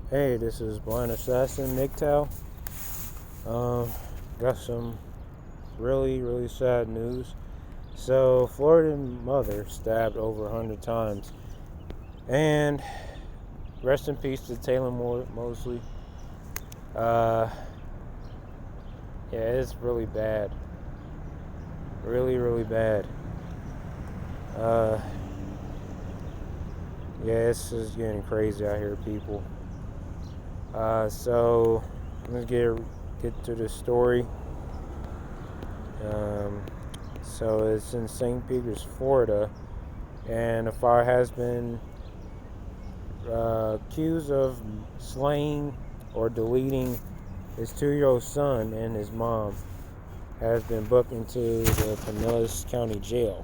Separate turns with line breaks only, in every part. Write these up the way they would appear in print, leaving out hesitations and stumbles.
Hey, this is Blind Assassin MGTOW. Um, got some really sad news. So, Florida mother stabbed over 100 times. And rest in peace to Taylen Mosely. Uh, yeah, it's really bad. Really bad. Uh, yeah, it's just getting crazy out here, people. So, let's get to the story. Um, so it's in St. Peters, Florida, and the father has been accused of slaying or deleting his 2-year-old son, and his mom has been booked into the Pinellas County Jail.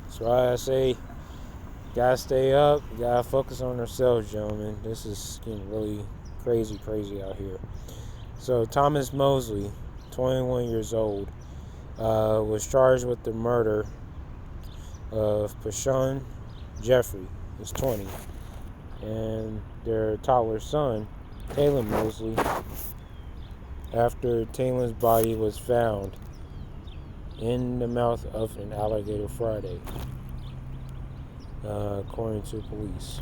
So I say, gotta stay up, gotta focus on ourselves, gentlemen. This is getting really crazy out here. So Thomas Mosely, 21 years old, was charged with the murder of Pashon Jeffrey, who's 20, and their toddler son, Taylen Mosely, after Taylen's body was found in the mouth of an alligator Friday, according to police.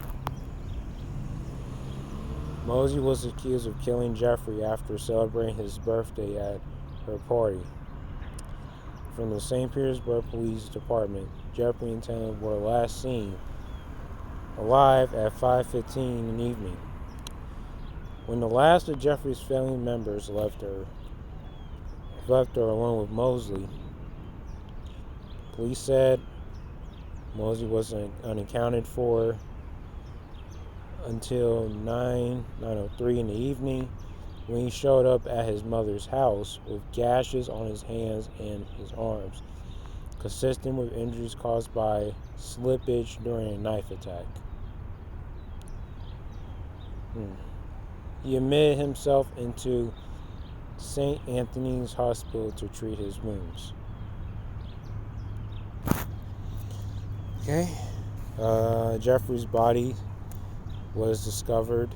Mosely was accused of killing Jeffrey after celebrating his birthday at her party. From the St. Petersburg Police Department, Jeffrey and Taylen were last seen alive at 5:15 in the evening. When the last of Jeffrey's family members left her alone with Mosely, police said Mosely was unaccounted for until 9:03 in the evening, when he showed up at his mother's house with gashes on his hands and his arms, consistent with injuries caused by slippage during a knife attack. He admitted himself into St. Anthony's Hospital to treat his wounds. Okay. Jeffrey's body was discovered.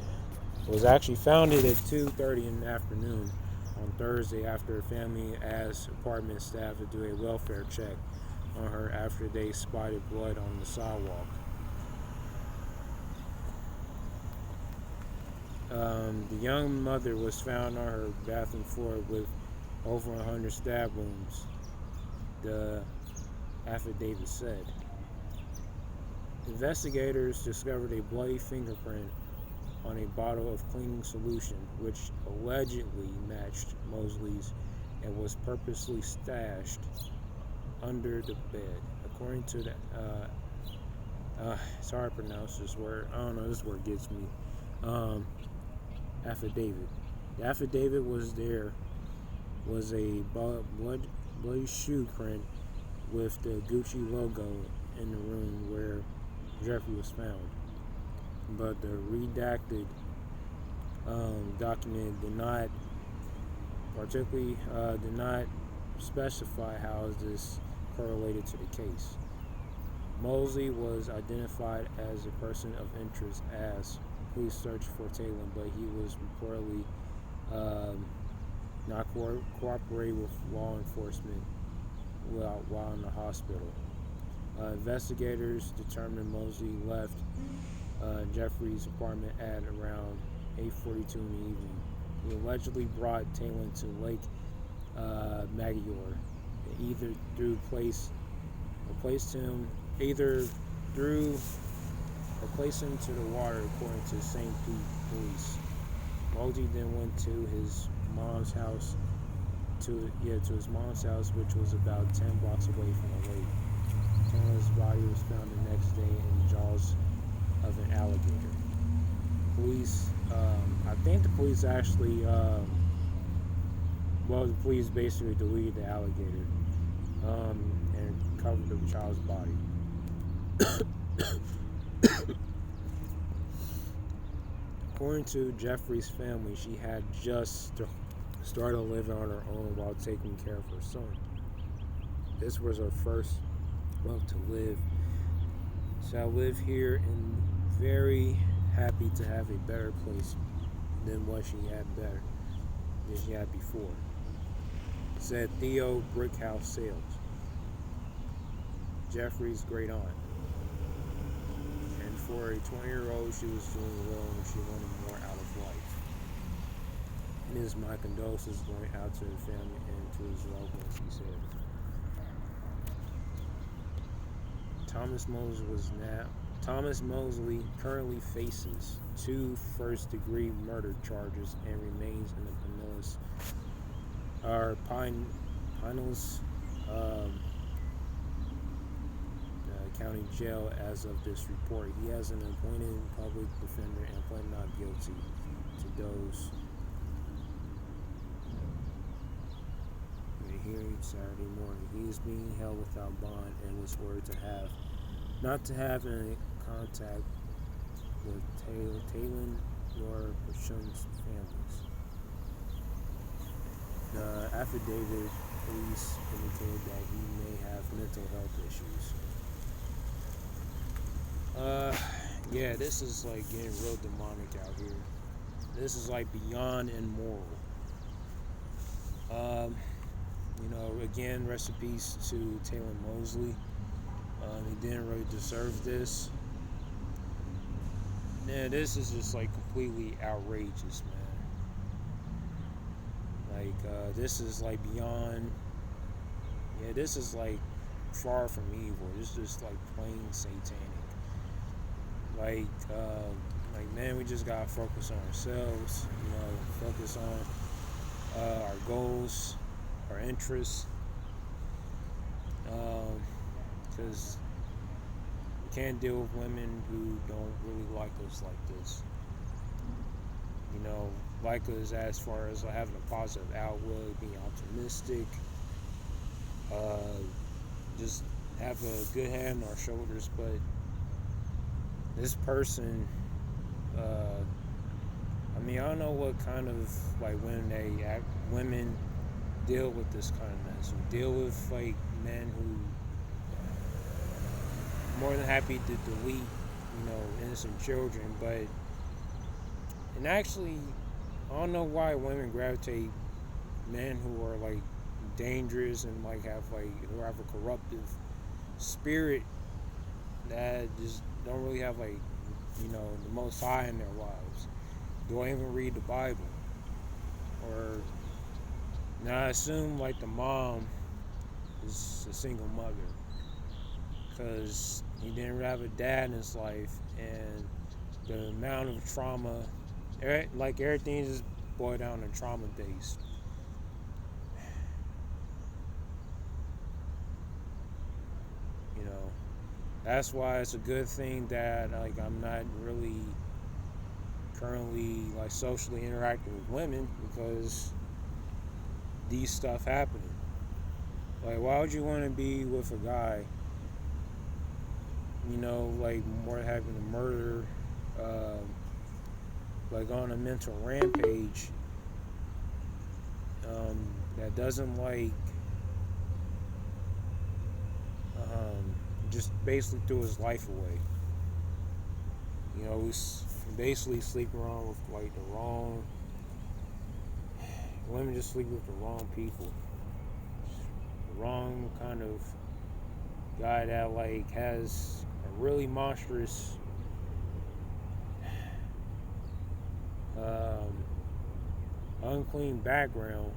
It was actually found at 2:30 in the afternoon on Thursday after a family asked apartment staff to do a welfare check on her after they spotted blood on the sidewalk. The young mother was found on her bathroom floor with over 100 stab wounds, the affidavit said. Investigators discovered a bloody fingerprint on a bottle of cleaning solution, which allegedly matched Mosely's and was purposely stashed under the bed. According to the, it's hard to pronounce this word. I don't know, this word gets me. Affidavit. The affidavit was a bloody shoe print with the Gucci logo in the room where Jeffrey was found, but the redacted document did not specify how this correlated to the case. Mosely was identified as a person of interest as police searched for Taylen, but he was reportedly not cooperating with law enforcement while in the hospital. Investigators determined Mosely left Jeffrey's apartment at around 8:42 in the evening. He allegedly brought Taylen to Lake Maggiore, and either placed him to the water, according to St. Pete police. Mosely then went to his mom's house, which was about 10 blocks away from the lake. Taylen's body was found the next day in the jaws of an alligator. Police, I think the police actually, the police basically deleted the alligator and covered the child's body. According to Jeffrey's family, she had just started living on her own while taking care of her son. This was her first month to live. So I live here in very happy to have a better place than what she had before. Said Theo Brickhouse Sales, Jeffrey's great aunt. And for a 20-year-old, she was doing well and she wanted more out of life. It is my condolences going out to her family and to his loved ones, he said. Thomas Mosely currently faces 2 first-degree murder charges and remains in the Pinellas County Jail as of this report. He has an appointed public defender and pled not guilty to those in a hearing Saturday morning. He is being held without bond and was ordered not to have any contact with Taylen nor Pashun's families. The affidavit police indicated that he may have mental health issues. Yeah, this is like getting real demonic out here. This is like beyond immoral. Again, rest in peace to Taylen Mosely. He didn't really deserve this. Yeah, this is just like completely outrageous, man. Like, this is like beyond. Yeah, this is like far from evil. This is just like plain satanic. Like, man, we just gotta focus on ourselves. Focus on our goals, our interests. Because we can't deal with women who don't really like us like this. Like us as far as having a positive outlook, being optimistic, just have a good head on our shoulders. But this person, I don't know what kind of like women deal with this kind of mess. Who deal with like men who more than happy to delete, innocent children, and actually, I don't know why women gravitate men who are like dangerous and like who have a corruptive spirit that just don't really have the Most High in their lives. Don't even read the Bible. Or now I assume like the mom is a single mother because he didn't have a dad in his life, and the amount of trauma, like everything just boiled down to trauma based. That's why it's a good thing that like I'm not really currently like socially interacting with women, because these stuff happening. Like, why would you want to be with a guy, like more having to murder, like on a mental rampage, that doesn't like, just basically threw his life away. He's basically sleeping around with like the wrong women, just sleep with the wrong people, the wrong kind of guy that like has a really monstrous unclean background,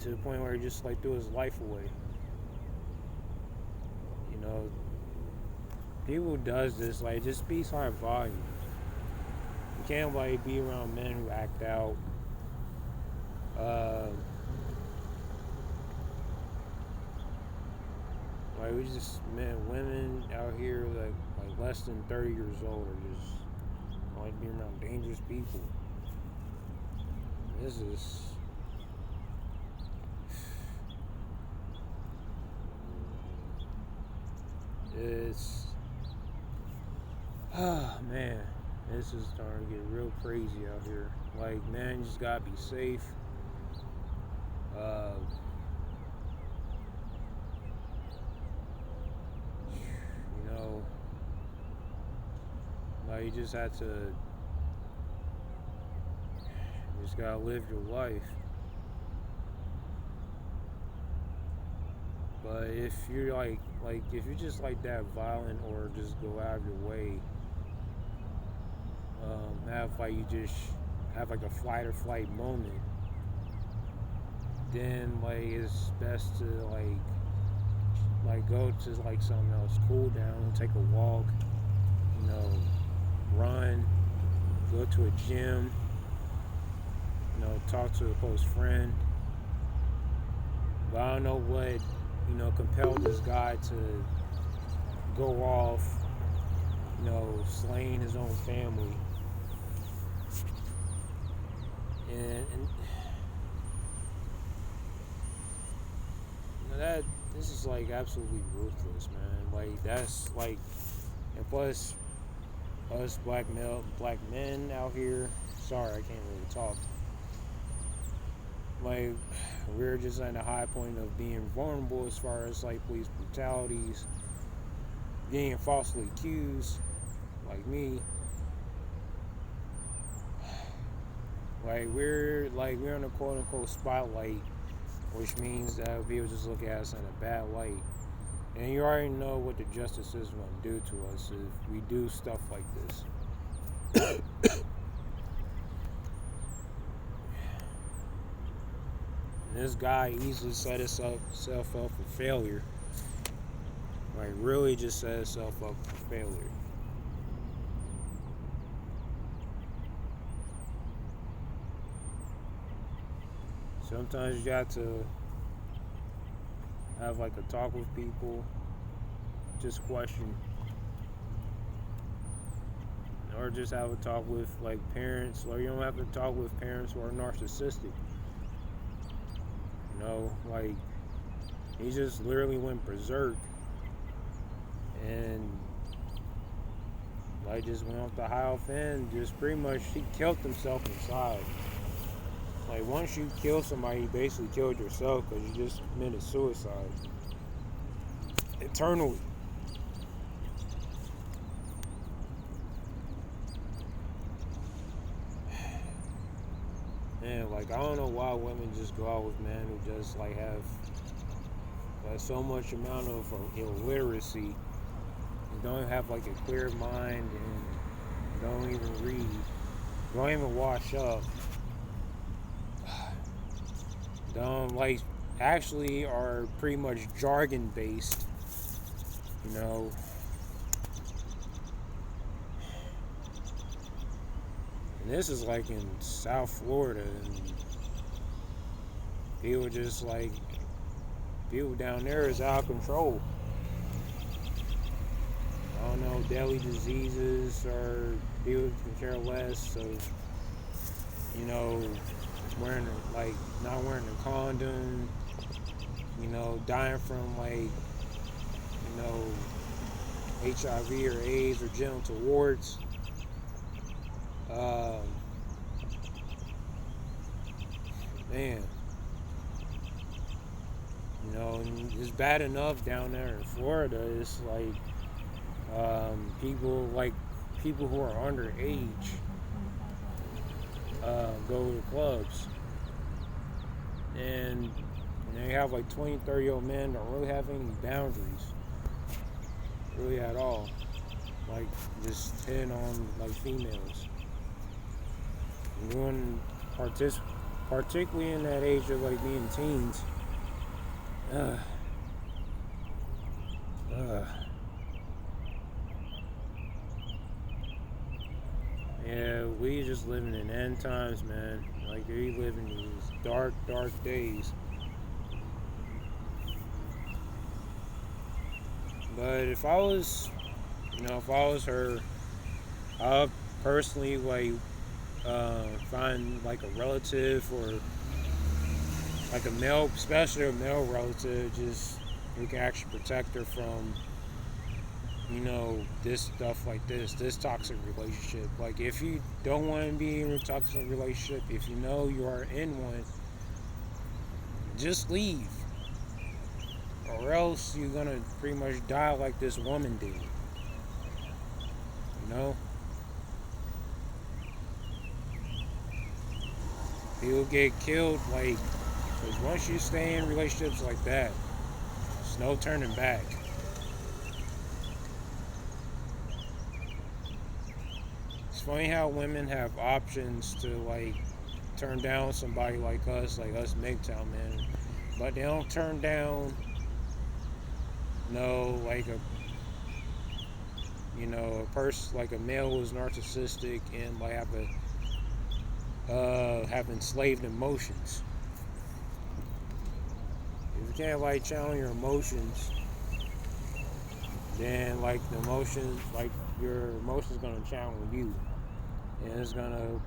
to the point where he just like threw his life away. People who does this, like, just speaks high volume. You can't like be around men who act out. Like, we just women out here like less than 30 years old are just like being around dangerous people. This is man, this is starting to get real crazy out here. Like, man, you just gotta be safe. Like, you just have to, you just gotta live your life. But if you're if you're just like that violent, or just go out of your way, you just have like a fight or flight moment, then like it's best to go to like something else, cool down, take a walk, you know, run, go to a gym, you know, talk to a close friend. But I don't know what, you know, compelled this guy to go off, you know, slaying his own family. And you know, this is like absolutely ruthless, man. Like, that's like, and plus us black men out here, sorry, I can't really talk. Like, we're just at a high point of being vulnerable as far as like police brutalities, being falsely accused, like me. Like, we're in a quote unquote spotlight, which means that people just look at us in a bad light. And you already know what the justice system will do to us if we do stuff like this. And this guy easily set himself up for failure. Like, really just set himself up for failure. Sometimes you got to have like a talk with people, just question, or just have a talk with like parents, or you don't have to talk with parents who are narcissistic. You know, like, he just literally went berserk and like just went off the high end, just pretty much he killed himself inside. Like, once you kill somebody, you basically killed yourself, because you just committed suicide. Eternally. Man, like, I don't know why women just go out with men who just like have like so much amount of illiteracy, and don't have like a clear mind, and don't even read, don't even wash up. Like, actually are pretty much jargon based, you know. And this is like in South Florida, and people down there is out of control. I don't know, deadly diseases, or people can care less, so, you know, not wearing a condom, you know, dying from like, you know, HIV or AIDS or genital warts. Man, you know, and it's bad enough down there in Florida. It's like people who are underage go to clubs, and they have like 20, 30-year-old men don't really have any boundaries, really at all. Like, just hitting on like females, and doing particularly in that age of like being teens. Yeah, we just living in end times, man. Like, we live in these dark, dark days. But if I was her, I'd personally find like a relative, or like a male, especially a male relative, just who can actually protect her from, you know, this stuff like this toxic relationship. Like, if you don't want to be in a toxic relationship, if you know you are in one, just leave. Or else you're gonna pretty much die like this woman did. You know? He'll get killed, like, because once you stay in relationships like that, there's no turning back. It's funny how women have options to, like, turn down somebody like us MGTOW men, but they don't turn down, like a person, like a male who's narcissistic and like have enslaved emotions. If you can't like channel your emotions, then like your emotions gonna channel you, and it's gonna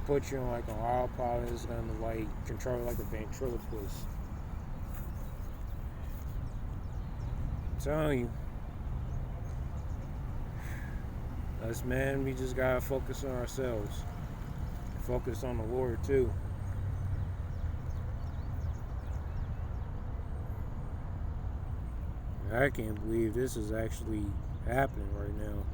put you on like an autopilot. It's gonna like control like a ventriloquist. I'm telling you, us men, we just gotta focus on ourselves. Focus on the Lord too. I can't believe this is actually happening right now.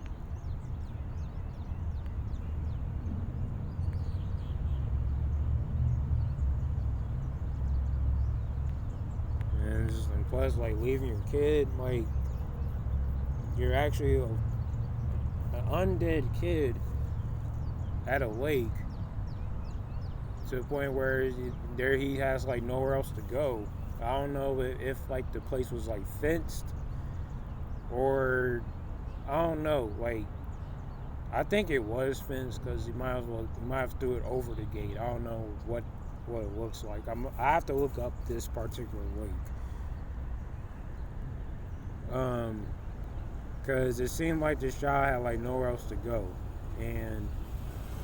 And plus, like, leaving your kid, like, you're actually an undead kid at a lake, to the point where he has like nowhere else to go. I don't know if like the place was like fenced, or I don't know. Like, I think it was fenced, because you might have threw it over the gate. I don't know what it looks like. I have to look up this particular lake. Because it seemed like this child had like nowhere else to go, and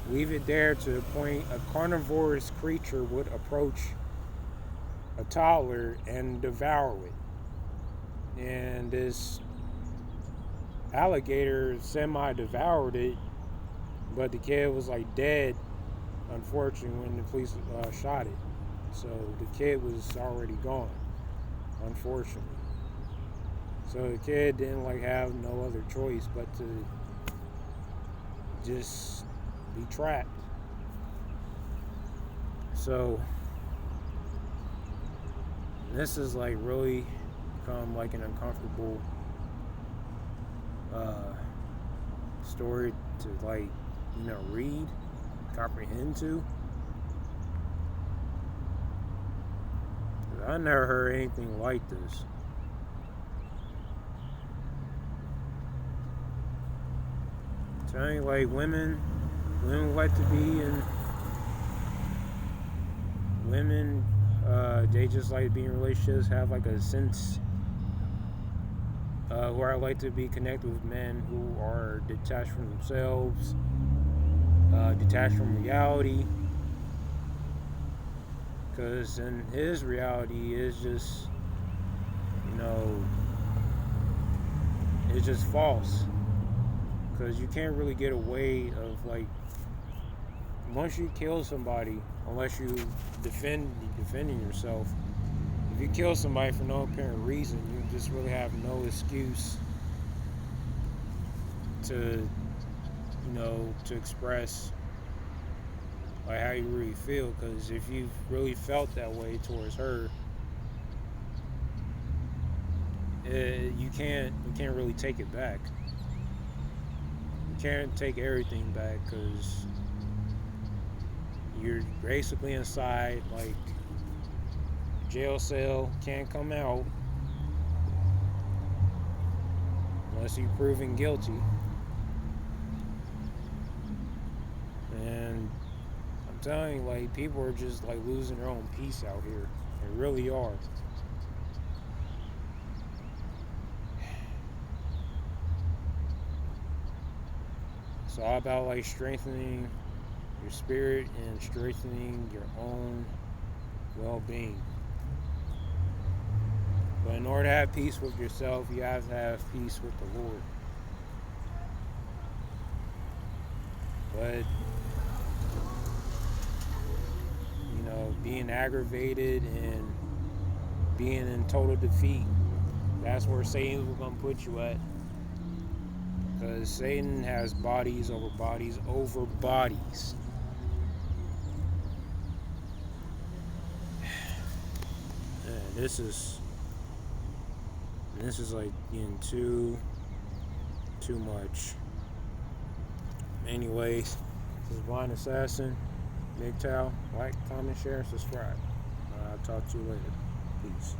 leave it there to the point a carnivorous creature would approach a toddler and devour it. And this alligator semi-devoured it, but the kid was like dead, unfortunately, when the police shot it. So the kid was already gone, unfortunately. So the kid didn't like have no other choice but to just be trapped. So this is like really become like an uncomfortable story to like read, comprehend to. I never heard anything like this. Telling you, like, women like to be in, they just like being in relationships, have like a sense where I like to be connected with men who are detached from themselves, detached from reality, because in his reality is just it's just false. Because you can't really get away of, like, once you kill somebody, unless you defending yourself. If you kill somebody for no apparent reason, you just really have no excuse to to express like how you really feel. Because if you really felt that way towards her, you can't really take it back. Can't take everything back, because you're basically inside like jail cell, can't come out unless you're proven guilty. And I'm telling you, like, people are just like losing their own peace out here. They really are. It's all about like strengthening your spirit and strengthening your own well-being. But in order to have peace with yourself, you have to have peace with the Lord. But being aggravated and being in total defeat, that's where Satan's going to put you at. Because Satan has bodies over bodies over bodies. This is like getting too much. Anyways, this is Blind Assassin, MGTOW. Like, comment, share, and subscribe. I'll talk to you later. Peace.